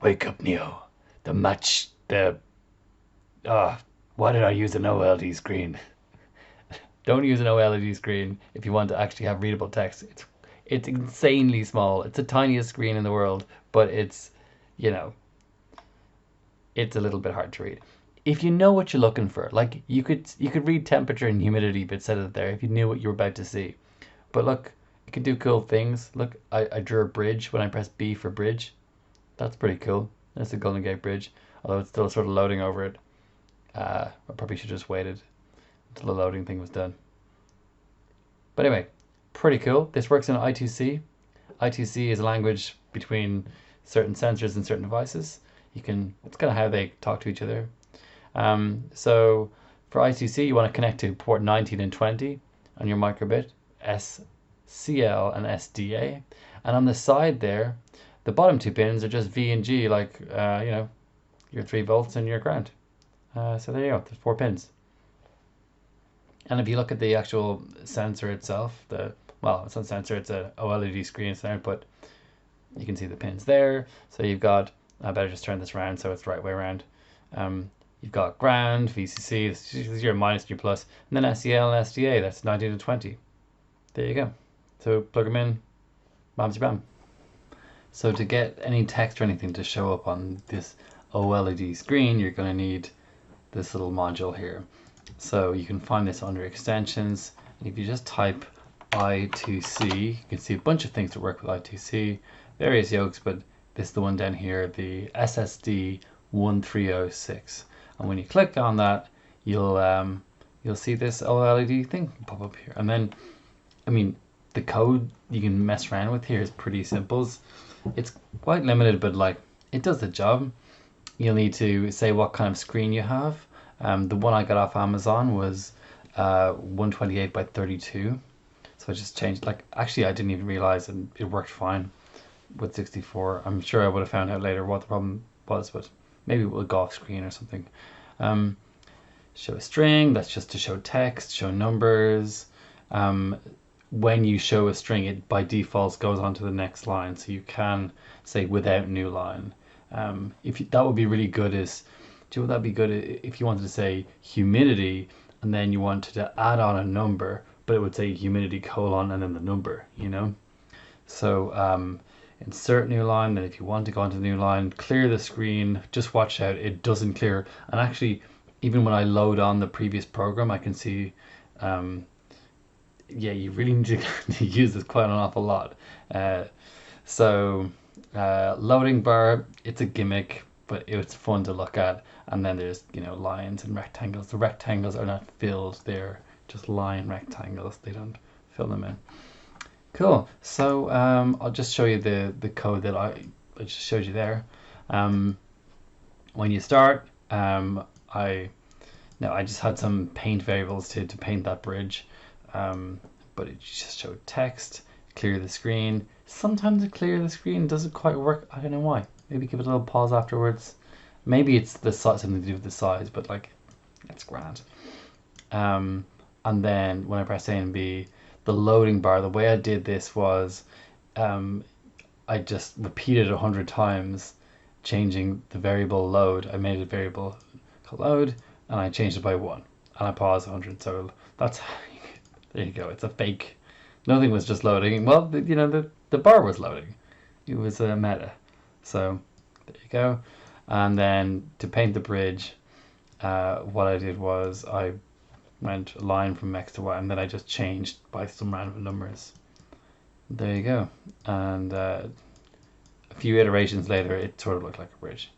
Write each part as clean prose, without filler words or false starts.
Wake up, Neo. Uh, why did I use an OLED screen? Don't use an OLED screen if you want to actually have readable text. It's insanely small. It's the tiniest screen in the world, but it's, you know, it's a little bit hard to read. If you know what you're looking for, like you could read temperature and humidity, but set it there if you knew what you were about to see. But look, it can do cool things. Look, I drew a bridge when I press B for bridge. That's pretty cool. That's the Golden Gate Bridge, although it's still sort of loading over it. I probably should have just waited until the loading thing was done. But anyway, pretty cool. This works in I2C. I2C is a language between certain sensors and certain devices. It's kind of how they talk to each other. So for I2C, you want to connect to port 19 and 20 on your microbit, SCL and SDA. And on the side there, the bottom two pins are just V and G, like, your 3 volts and your ground. So there you go, there's 4 pins. And if you look at the actual sensor itself, it's not a sensor, it's an OLED screen, it's an output. You can see the pins there. So you've got, I better just turn this around so it's the right way around. You've got ground, VCC, this is your minus and your plus, and then SEL and SDA, that's 19 and 20. There you go. So plug them in, bamsy bam. So to get any text or anything to show up on this OLED screen, you're going to need this little module here. So you can find this under extensions. And if you just type I2C, you can see a bunch of things that work with I2C, various yokes, but this is the one down here, the SSD 1306. And when you click on that, you'll see this OLED thing pop up here. And then, I mean, the code you can mess around with here is pretty simple. It's quite limited, but like it does the job. You'll need to say what kind of screen you have. The one I got off Amazon was 128 by 32. So I just changed, like, actually I didn't even realize, and it worked fine with 64. I'm sure I would have found out later what the problem was, but maybe it was a golf screen or something. Show a string, that's just to show text, show numbers. When you show a string, it by default goes on to the next line, so you can say without new line. That would be really good that'd be good if you wanted to say humidity and then you wanted to add on a number, but it would say humidity colon and then the number, So insert new line, then if you want to go onto the new line, clear the screen, just watch out, it doesn't clear. And actually, even when I load on the previous program, I can see, you really need to use this quite an awful lot. Loading bar, it's a gimmick, but it's fun to look at. And then there's, lines and rectangles. The rectangles are not filled, they're just line rectangles. They don't fill them in. Cool. So I'll just show you the code that I just showed you there. When you start, I just had some paint variables to paint that bridge, but it just showed text, clear the screen. Sometimes the clear the screen doesn't quite work. I don't know why. Maybe give it a little pause afterwards. Maybe it's the size, something to do with the size, but like, it's grand. And then when I press A and B, the loading bar, the way I did this was, I just repeated 100 times, changing the variable load. I made a variable called load, and I changed it by 1, and I paused 100. So that's there you go. It's a fake. Nothing was just loading. Well, the bar was loading. It was a meta. So there you go. And then to paint the bridge, what I did was I went a line from X to Y, and then I just changed by some random numbers. There you go. And a few iterations later, it sort of looked like a bridge.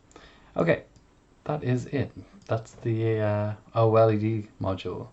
Okay, that is it. That's the OLED module.